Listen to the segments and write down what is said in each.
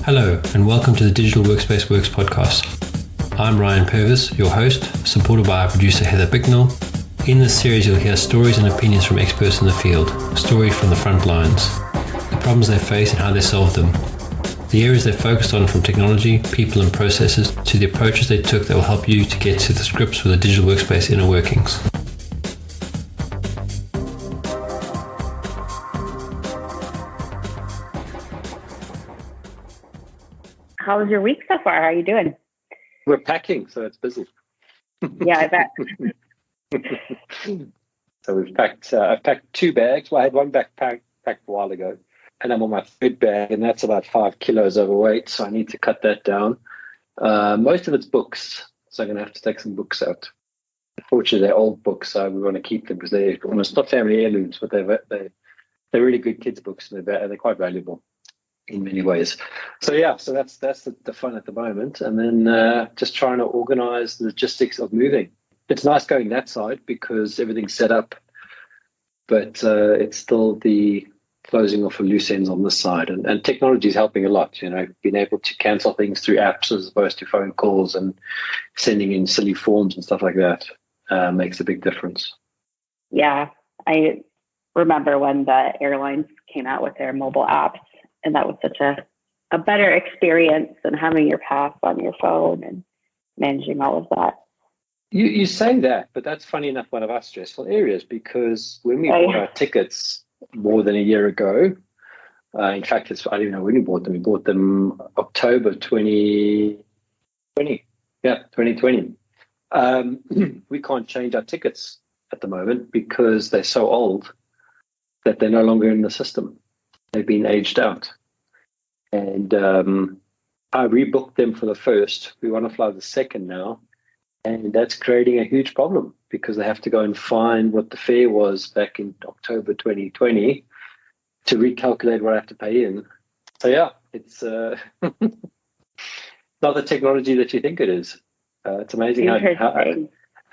Hello, and welcome to the Digital Workspace Works podcast. I'm Ryan Purvis, your host, supported by our producer Heather Bicknell. In this series, you'll hear stories and opinions from experts in the field, stories from the front lines, the problems they face and how they solve them, the areas they focused on from technology, people and processes, to the approaches they took that will help you to get to the grips with the digital workspace inner workings. How was your week so far? How are you doing? We're packing, so it's busy. Yeah, I bet. So we've packed. I've packed 2 bags. Well, I had one backpack packed a while ago, and I'm on my 3rd bag, and that's about 5 kilos overweight. So I need to cut that down. Most of it's books, so I'm going to have to take some books out. Unfortunately, they're old books, so we want to keep them because they're almost not family heirlooms, but they're really good kids' books, and they're quite valuable in many ways. So that's the fun at the moment, and then just trying to organize the logistics of moving. It's nice going that side because everything's set up, but it's still the closing off of loose ends on this side, and technology is helping a lot. Being able to cancel things through apps as opposed to phone calls and sending in silly forms and stuff like that makes a big difference. Yeah, I remember when the airlines came out with their mobile apps, and that was such a better experience than having your pass on your phone and managing all of that. You say that, but that's funny enough one of our stressful areas, because when we bought our tickets more than a year ago, in fact, I don't even know when we bought them. We bought them October 2020. Yeah, 2020. We can't change our tickets at the moment because they're so old that they're no longer in the system. They've been aged out. And I rebooked them for the 1st. We want to fly the 2nd now. And that's creating a huge problem because they have to go and find what the fare was back in October 2020 to recalculate what I have to pay in. So yeah, it's not the technology that you think it is. It's amazing how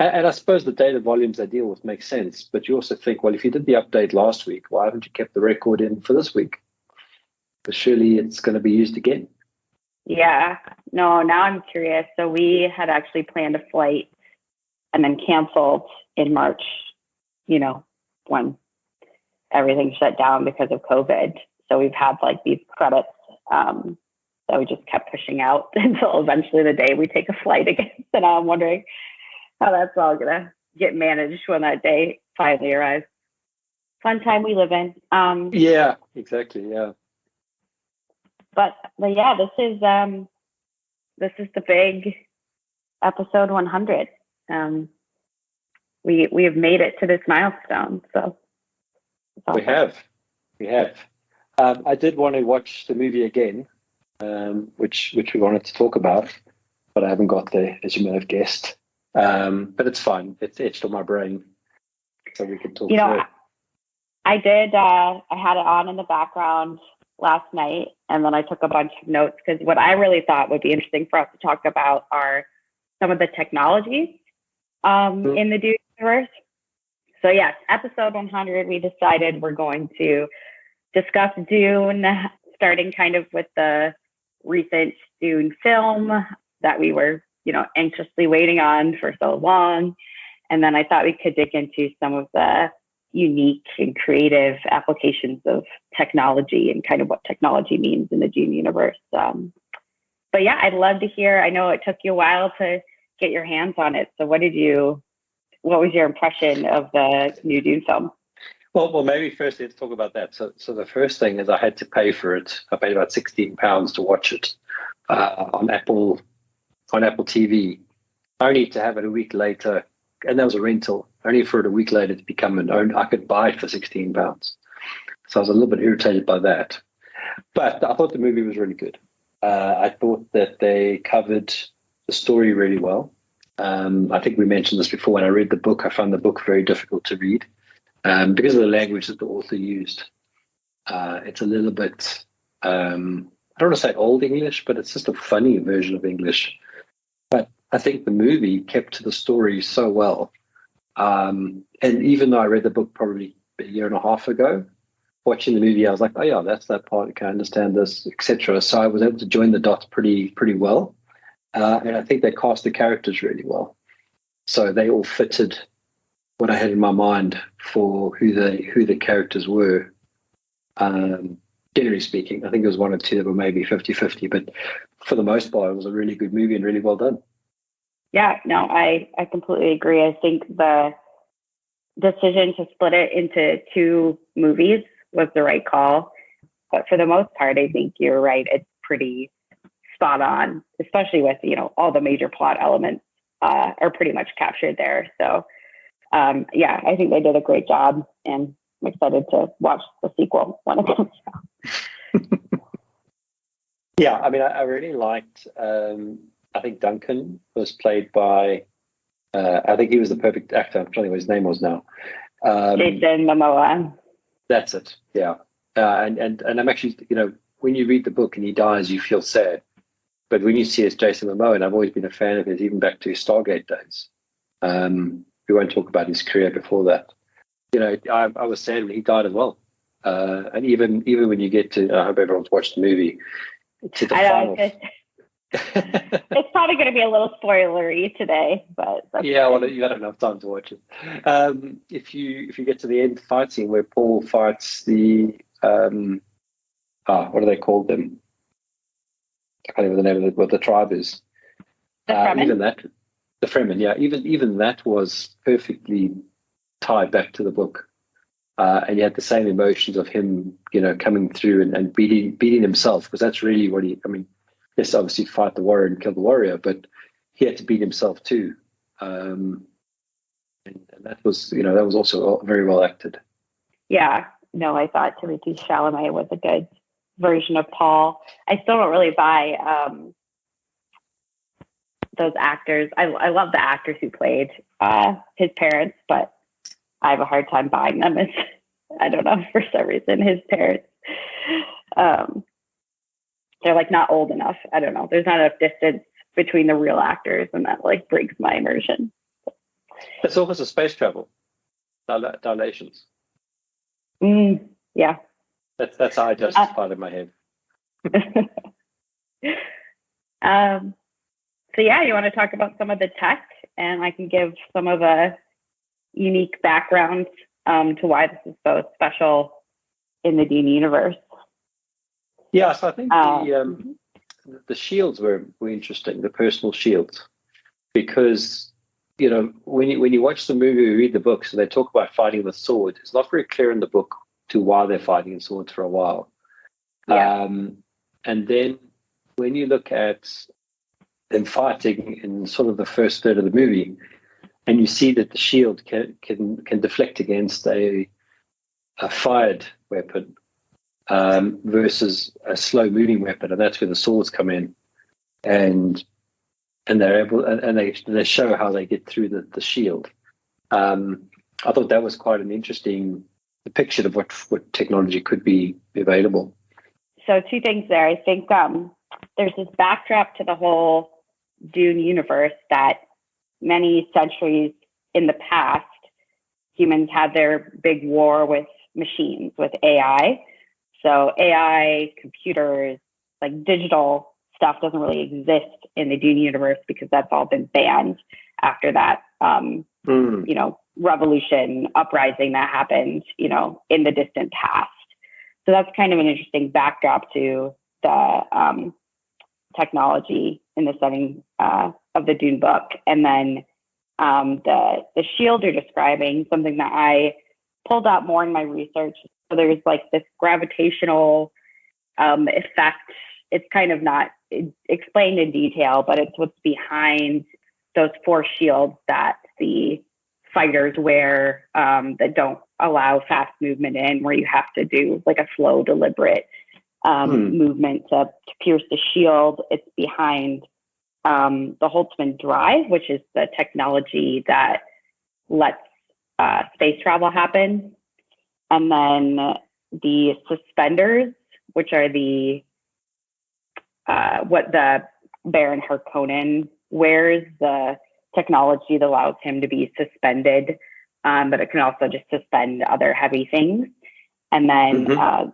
and I suppose the data volumes they deal with make sense, but you also think, well, if you did the update last week, why haven't you kept the record in for this week? But surely it's going to be used again. Yeah, no, now I'm curious. So we had actually planned a flight and then canceled in March, when everything shut down because of COVID. So we've had these credits that we just kept pushing out until eventually the day we take a flight again. So now I'm wondering how that's all going to get managed when that day finally arrives. Fun time we live in. Yeah, exactly. Yeah. But yeah, this is the big episode 100. We have made it to this milestone. So we have. I did want to watch the movie again, which we wanted to talk about, but I haven't got there, as you may have guessed. But it's fine. It's etched on my brain, so we can talk through it. I did. I had it on in the background last night, and then I took a bunch of notes because what I really thought would be interesting for us to talk about are some of the technologies in the Dune universe. So yes, episode 100, we decided we're going to discuss Dune, starting kind of with the recent Dune film that we were, anxiously waiting on for so long. And then I thought we could dig into some of the unique and creative applications of technology and kind of what technology means in the Dune universe. But yeah, I'd love to hear. I know it took you a while to get your hands on it. So what was your impression of the new Dune film? Well, maybe first let's talk about that. So the first thing is I had to pay for it. I paid about £16 to watch it on Apple TV, only to have it a week later. And that was a rental, only for it a week later to become an own. I could buy it for £16. So I was a little bit irritated by that. But I thought the movie was really good. I thought that they covered the story really well. I think we mentioned this before. When I read the book, I found the book very difficult to read because of the language that the author used. It's a little bit, I don't want to say old English, but it's just a funny version of English. But I think the movie kept to the story so well. And even though I read the book probably a year and a half ago, watching the movie, I was like, oh yeah, that's that part. Okay, I understand this, etc. So I was able to join the dots pretty well, and I think they cast the characters really well. So they all fitted what I had in my mind for who the characters were. Generally speaking, I think there was one or two that were maybe 50-50, but for the most part, it was a really good movie and really well done. Yeah, no, I completely agree. I think the decision to split it into two movies was the right call. But for the most part, I think you're right. It's pretty spot on, especially with, all the major plot elements are pretty much captured there. So, yeah, I think they did a great job, and I'm excited to watch the sequel when it comes out. Yeah, I mean, I really liked, I think Duncan was played by, I think he was the perfect actor. I'm trying to think what his name was now. Jason Momoa. That's it, yeah. And I'm actually, when you read the book and he dies, you feel sad. But when you see it's Jason Momoa, and I've always been a fan of his, even back to his Stargate days. We won't talk about his career before that. I was sad when he died as well. And even when you get to, I hope everyone's watched the movie, to the final. It's probably going to be a little spoilery today, but yeah, well, you had enough time to watch it. If you get to the end fight scene where Paul fights the what do they call them? I can't remember the name of what the tribe is. Even that, the Fremen, yeah, even that was perfectly tied back to the book, and you had the same emotions of him, coming through and beating himself, because that's really what he. I mean, yes, obviously fight the warrior and kill the warrior, but he had to beat himself too, and that was, that was also very well acted. Yeah, no, I thought Timothée Chalamet was a good version of Paul. I still don't really buy those actors. I love the actors who played his parents, but I have a hard time buying them as, I don't know, for some reason, his parents. They're like not old enough. I don't know. There's not enough distance between the real actors, and that like breaks my immersion. It's almost a space travel. Dilations. Yeah. That's how I justified in my head. So yeah, you want to talk about some of the tech, and I can give some of a unique background to why this is so special in the Dune universe. Yeah, so I think the shields were interesting, the personal shields, because when you watch the movie or read the book, so they talk about fighting with swords. It's not very clear in the book to why they're fighting in swords for a while. Yeah. And then when you look at them fighting in sort of the first third of the movie, and you see that the shield can deflect against a fired weapon versus a slow moving weapon, and that's where the swords come in, and they're able, and they show how they get through the shield. I thought that was quite an interesting depiction of what technology could be available. So two things there. I think there's this backdrop to the whole Dune universe that many centuries in the past, humans had their big war with machines, with AI. So AI, computers, like digital stuff doesn't really exist in the Dune universe because that's all been banned after that, revolution, uprising that happened, in the distant past. So that's kind of an interesting backdrop to the technology in the setting of the Dune book. And then the shield you're describing, something that I pulled out more in my research. So there's like this gravitational effect. It's kind of not explained in detail, but it's what's behind those four shields that the fighters wear that don't allow fast movement in, where you have to do like a slow, deliberate movement to pierce the shield. It's behind the Holtzman drive, which is the technology that lets space travel happen. And then the suspenders, which are the what the Baron Harkonnen wears, the technology that allows him to be suspended, but it can also just suspend other heavy things. and then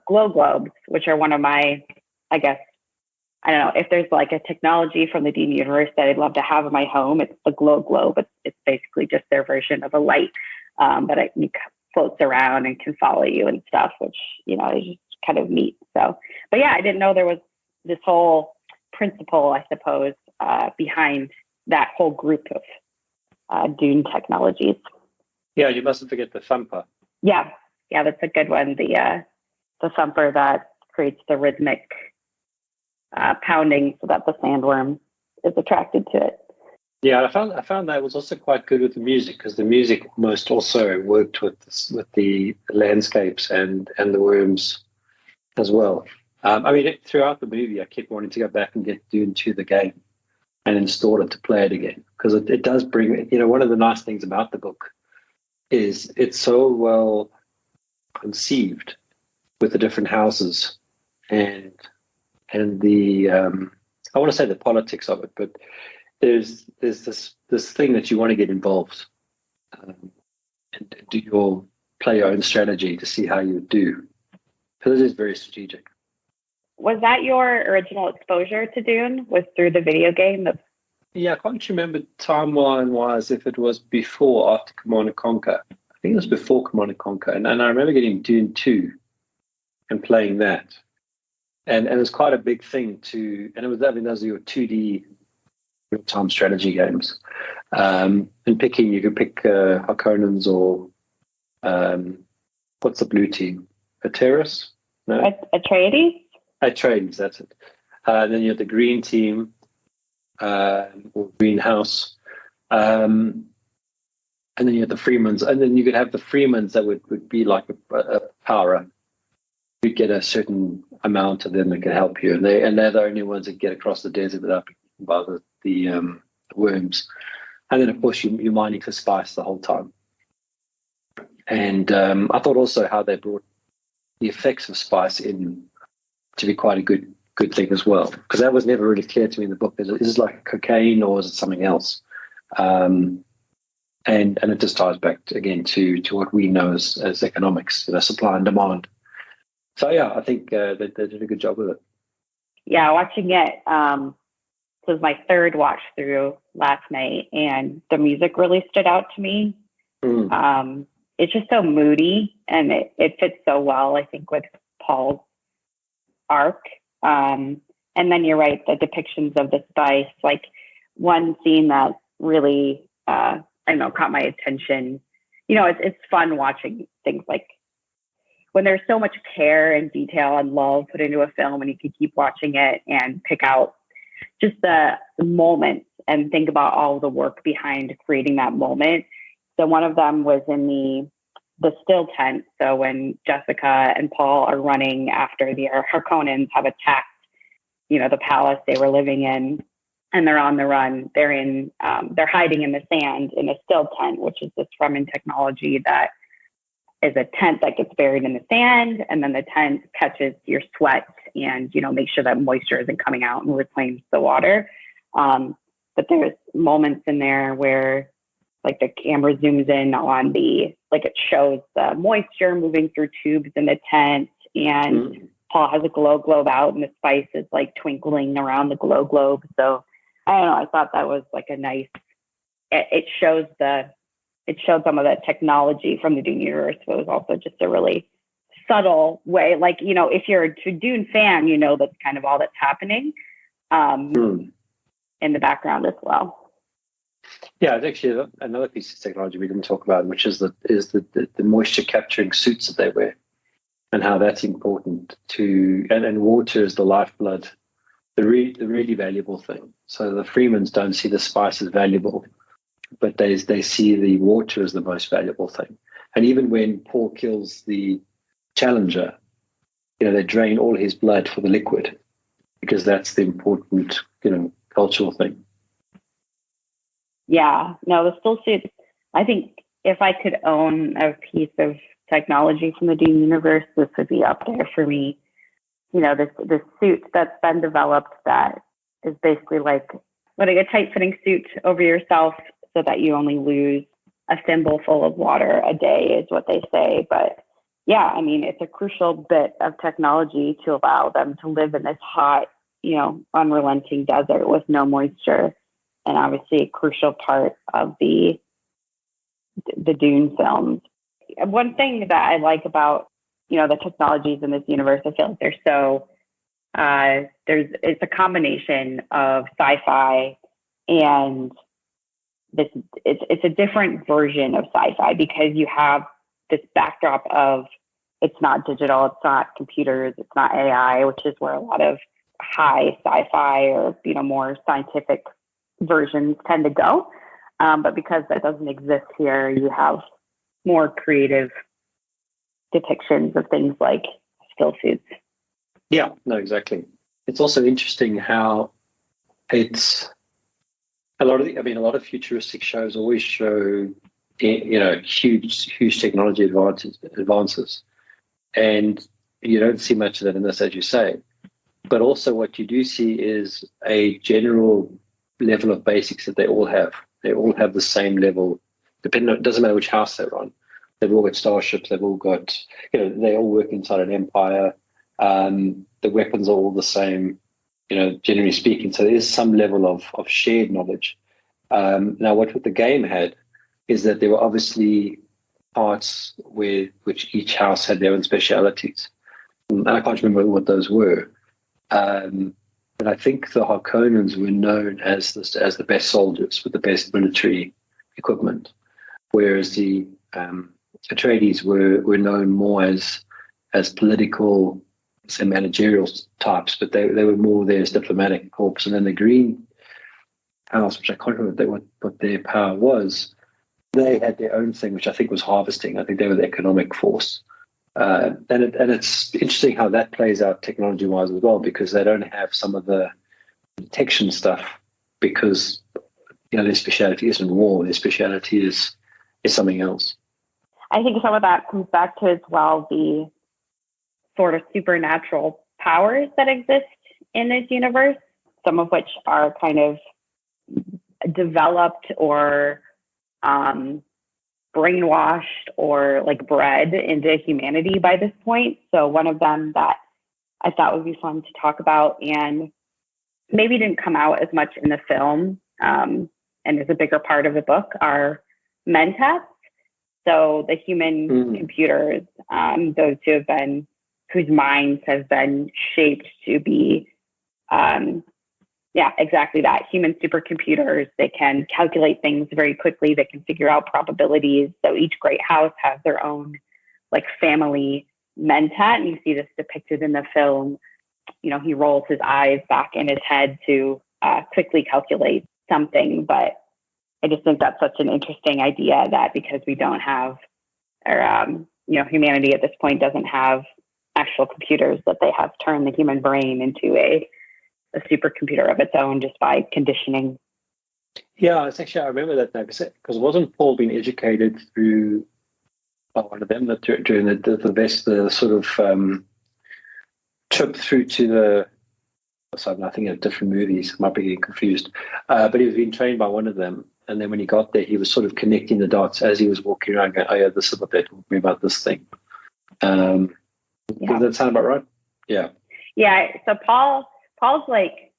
glow globes, which are one of my, I guess, I don't know if there's like a technology from the Dune universe that I'd love to have in my home. It's the glow globe. It's basically just their version of a light, but it floats around and can follow you and stuff, which, you know, is just kind of neat. So, but yeah, I didn't know there was this whole principle, I suppose, behind that whole group of Dune technologies. Yeah, you mustn't forget the thumper. Yeah, that's a good one. The thumper that creates the rhythmic pounding so that the sandworm is attracted to it. Yeah, I found that was also quite good with the music, because the music almost also worked with the landscapes and the worms as well. I mean, throughout the movie, I kept wanting to go back and get Dune 2 the game and install it to play it again, because it does bring, you know, one of the nice things about the book is it's so well conceived with the different houses and the I want to say the politics of it, but there's this thing that you want to get involved and play your own strategy to see how you do. Because it is very strategic. Was that your original exposure to Dune? Was through the video game? Yeah, I can't remember timeline-wise if it was before or after Command and Conquer. I think it was before Command and Conquer. And I remember getting Dune 2 and playing that. And it was quite a big thing and it was, I mean, those are your 2D real-time strategy games. And you could pick Harkonnens or what's the blue team? Atreides? No? Atreides? Atreides, that's it. Then you have the green team, or greenhouse. And then you have the Freemans. And then you could have the Freemans that would be like a power. You'd get a certain amount of them that can help you. And they're the only ones that get across the desert without being eaten by the worms. And then, of course, you're mining for spice the whole time. And I thought also how they brought the effects of spice in to be quite a good thing as well, because that was never really clear to me in the book. Is it like cocaine or is it something else? And it just ties back again to what we know as economics, supply and demand. So yeah, I think they did a good job with it. Yeah, watching it. This was my third watch through last night, and the music really stood out to me. It's just so moody, and it fits so well, I think, with Paul's arc. And then you're right, the depictions of the spice, like one scene that really, caught my attention. You know, it's fun watching things like when there's so much care and detail and love put into a film, and you can keep watching it and pick out just the moments and think about all the work behind creating that moment. So one of them was in the still tent. So when Jessica and Paul are running after the Harkonnens have attacked, the palace they were living in, and they're on the run, they're hiding in the sand in a still tent, which is this Fremen technology that is a tent that gets buried in the sand, and then the tent catches your sweat and, make sure that moisture isn't coming out and reclaims the water. But there's moments in there where like the camera zooms in on it shows the moisture moving through tubes in the tent, and Paul has a glow globe out and the spice is like twinkling around the glow globe. So I don't know, I thought that was like a nice, it showed some of the technology from the Dune universe, but it was also just a really subtle way. Like, if you're a Dune fan, that's kind of all that's happening in the background as well. Yeah, it's actually another piece of technology we didn't talk about, which is the moisture capturing suits that they wear, and how that's important and water is the lifeblood, the really valuable thing. So the Freemans don't see the spice as valuable, but they see the water as the most valuable thing. And even when Paul kills the Challenger, they drain all his blood for the liquid, because that's the important, cultural thing. Yeah, no, the still suits. I think if I could own a piece of technology from the Dune universe, this would be up there for me. This suit that's been developed that is basically like putting a tight-fitting suit over yourself so that you only lose a thimble full of water a day, is what they say. But yeah, I mean, it's a crucial bit of technology to allow them to live in this hot, unrelenting desert with no moisture, and obviously a crucial part of the Dune films. One thing that I like about the technologies in this universe, I feel like they're so it's a combination of sci-fi and this. It's a different version of sci-fi because you have this backdrop of it's not digital, it's not computers, it's not AI, which is where a lot of high sci-fi or more scientific versions tend to go. But because that doesn't exist here, you have more creative depictions of things like still suits. Yeah, no, exactly. It's also interesting how it's a lot of futuristic shows always show, huge technology advances. And you don't see much of that in this, as you say. But also what you do see is a general level of basics that they all have. They all have the same level, it doesn't matter which house they're on. They've all got starships, they've all got, they all work inside an empire. The weapons are all the same, generally speaking. So there is some level of shared knowledge. Now, what the game had is that there were obviously parts which each house had their own specialities. And I can't remember what those were. But I think the Harkonnens were known as the best soldiers with the best military equipment, whereas the Atreides were known more as political, say, managerial types, but they were more there as diplomatic corps. And then the Green House, which I can't remember what their power was, they had their own thing, which I think was harvesting. I think they were the economic force. And it's interesting how that plays out technology-wise as well, because they don't have some of the detection stuff because their speciality isn't war. Their speciality is something else. I think some of that comes back to as well the sort of supernatural powers that exist in this universe, some of which are kind of developed or brainwashed or like bred into humanity by this point. So one of them that I thought would be fun to talk about and maybe didn't come out as much in the film and is a bigger part of the book are mentats. So the human computers, those whose minds have been shaped to be exactly that. Human supercomputers. They can calculate things very quickly. They can figure out probabilities. So each great house has their own like family mentat. And you see this depicted in the film. He rolls his eyes back in his head to quickly calculate something. But I just think that's such an interesting idea that because we don't have, or humanity at this point doesn't have actual computers, that they have turned the human brain into a supercomputer of its own just by conditioning. Yeah, it's actually, I remember that now because wasn't Paul being educated through one of them during the sort of trip through to the. Sorry, I think of different movies. Might be getting confused, but he was being trained by one of them, and then when he got there, he was sort of connecting the dots as he was walking around, going, "Oh yeah, this is what they told me about this thing." Does that sound about right? Yeah. Yeah. So Paul's like,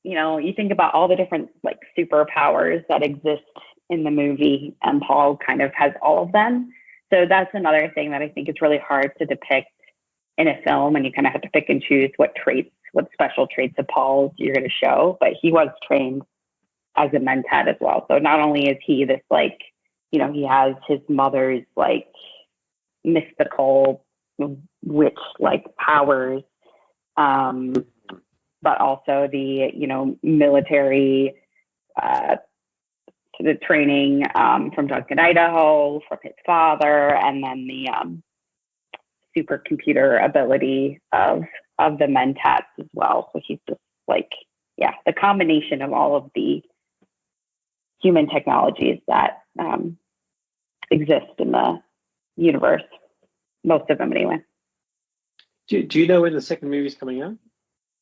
you think about all the different like superpowers that exist in the movie, and Paul kind of has all of them. So that's another thing that I think is really hard to depict in a film, and you kind of have to pick and choose what special traits of Paul you're going to show. But he was trained as a mentat as well. So not only is he this like, he has his mother's like mystical witch like powers, but also the military the training from Duncan, Idaho, from his father, and then the supercomputer ability of the mentats as well. So he's just like, the combination of all of the human technologies that exist in the universe, most of them anyway. Do you know when the second movie is coming out?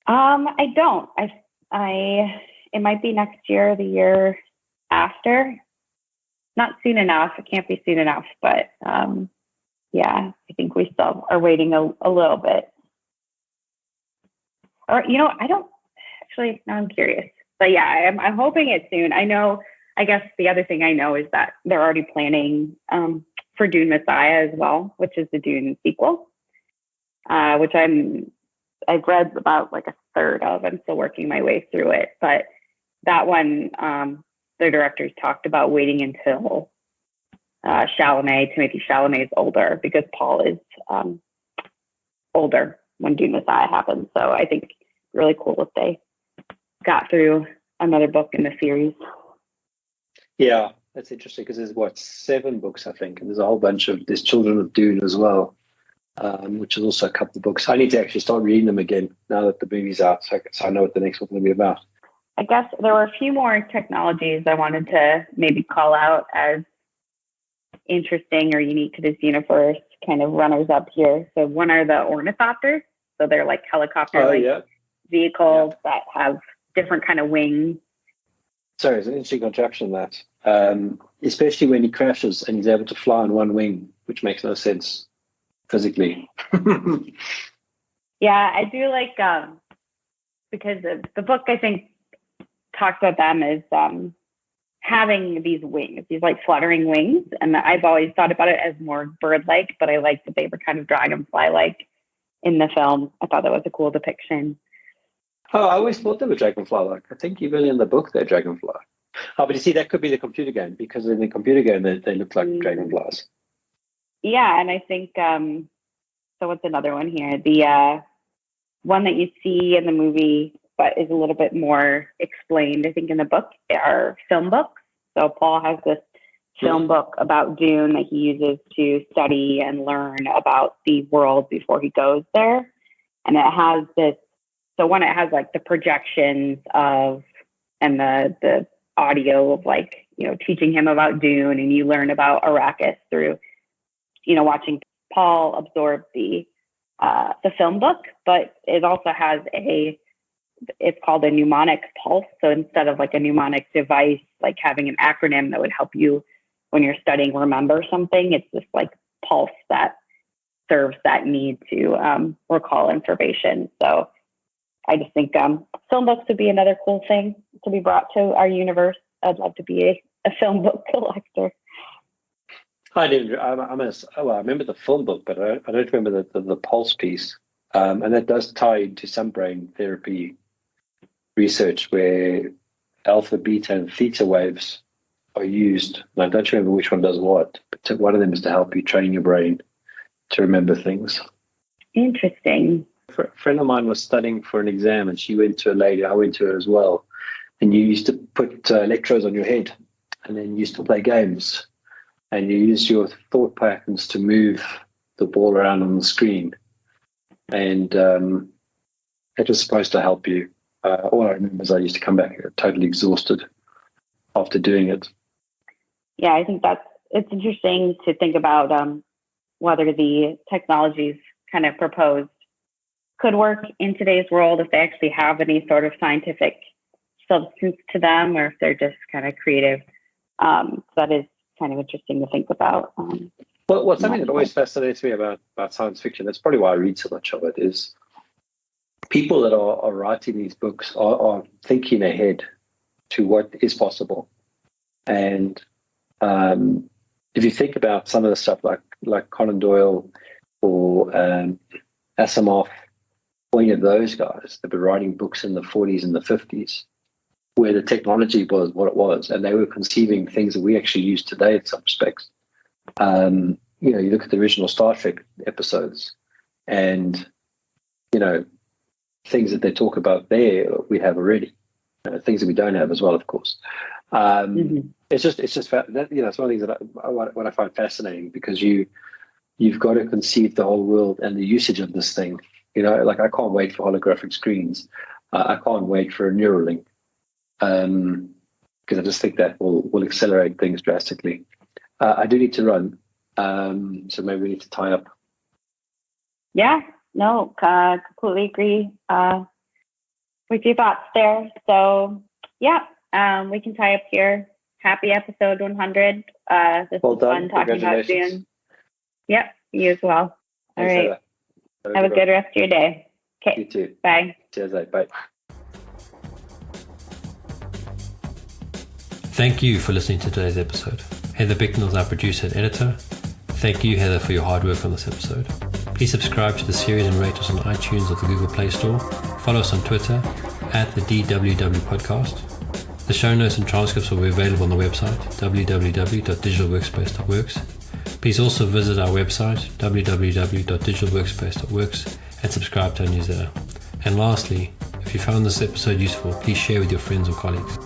I don't. It might be next year, or the year after. Not soon enough. It can't be soon enough, but yeah, I think we still are waiting a little bit. Or, I don't actually, now I'm curious. But yeah, I'm hoping it's soon. I guess the other thing I know is that they're already planning for Dune Messiah as well, which is the Dune sequel, which I've read about like a third of. I'm still working my way through it. But that one, the directors talked about waiting until Timothy Chalamet is older, because Paul is older when Dune Messiah happens. So I think really cool if they got through another book in the series. Yeah, that's interesting because there's 7 books, I think, and there's a whole bunch there's Children of Dune as well, which is also a couple of books. I need to actually start reading them again now that the movie's out, so I know what the next one's going to be about. I guess there were a few more technologies I wanted to maybe call out as interesting or unique to this universe, kind of runners up here. So one are the ornithopters. So they're like helicopter vehicles that have different kind of wings. Sorry, it's an interesting contraption, that. Especially when he crashes and he's able to fly on one wing, which makes no sense physically. Yeah, I do like, because the book, I think, talks about them as having these wings, these like fluttering wings. And I've always thought about it as more bird-like, but I like that they were kind of dragonfly-like in the film. I thought that was a cool depiction. Oh, I always thought they were dragonfly-like. I think even in the book they're dragonfly. Oh, but you see, that could be the computer game, because in the computer game they look like dragonflies. Yeah, and I think, so what's another one here? The one that you see in the movie, but is a little bit more explained, I think, in the book, are film books. So Paul has this film book about Dune that he uses to study and learn about the world before he goes there. And it has this, so one, it has like the projections of, and the audio of like, teaching him about Dune, and you learn about Arrakis through, watching Paul absorb the film book. But it also has it's called a mnemonic pulse. So instead of like a mnemonic device, like having an acronym that would help you when you're studying remember something, it's this like pulse that serves that need to recall information. So I just think film books would be another cool thing to be brought to our universe. I'd love to be a film book collector. I remember the film book, but I don't remember the pulse piece. And that does tie into some brain therapy research where alpha, beta, and theta waves are used. And I don't remember which one does what, but one of them is to help you train your brain to remember things. Interesting. A friend of mine was studying for an exam, and she went to a lady. I went to her as well. And you used to put electrodes on your head, and then you used to play games. And you use your thought patterns to move the ball around on the screen. And it was supposed to help you. All I remember is I used to come back totally exhausted after doing it. Yeah, I think it's interesting to think about whether the technologies kind of proposed could work in today's world, if they actually have any sort of scientific substance to them, or if they're just kind of creative. That is kind of interesting to think about. Well, something that always fascinates me about science fiction, that's probably why I read so much of it, is people that are writing these books are thinking ahead to what is possible. And if you think about some of the stuff like Conan Doyle or Asimov, or any of those guys that were writing books in the 40s and the 50s, where the technology was what it was, and they were conceiving things that we actually use today in some respects. You look at the original Star Trek episodes, and things that they talk about there we have already, things that we don't have as well, of course. It's just it's one of the things that what I find fascinating, because you've got to conceive the whole world and the usage of this thing. Like I can't wait for holographic screens. I can't wait for a Neuralink. Because I just think that will accelerate things drastically. I do need to run, so maybe we need to tie up. Yeah, no, completely agree with your thoughts there. So, yeah, we can tie up here. Happy episode 100. This was fun talking about Dune. Yep, You as well. All Thanks, right. Heather. Have a good rest of your day. Okay. You too. Bye. Cheers, bye. Thank you for listening to today's episode. Heather Bicknell is our producer and editor. Thank you, Heather, for your hard work on this episode. Please subscribe to the series and rate us on iTunes or the Google Play Store. Follow us on Twitter @the DWW Podcast. The show notes and transcripts will be available on the website www.digitalworkspace.works. Please also visit our website www.digitalworkspace.works and subscribe to our newsletter. And lastly, if you found this episode useful, please share with your friends or colleagues.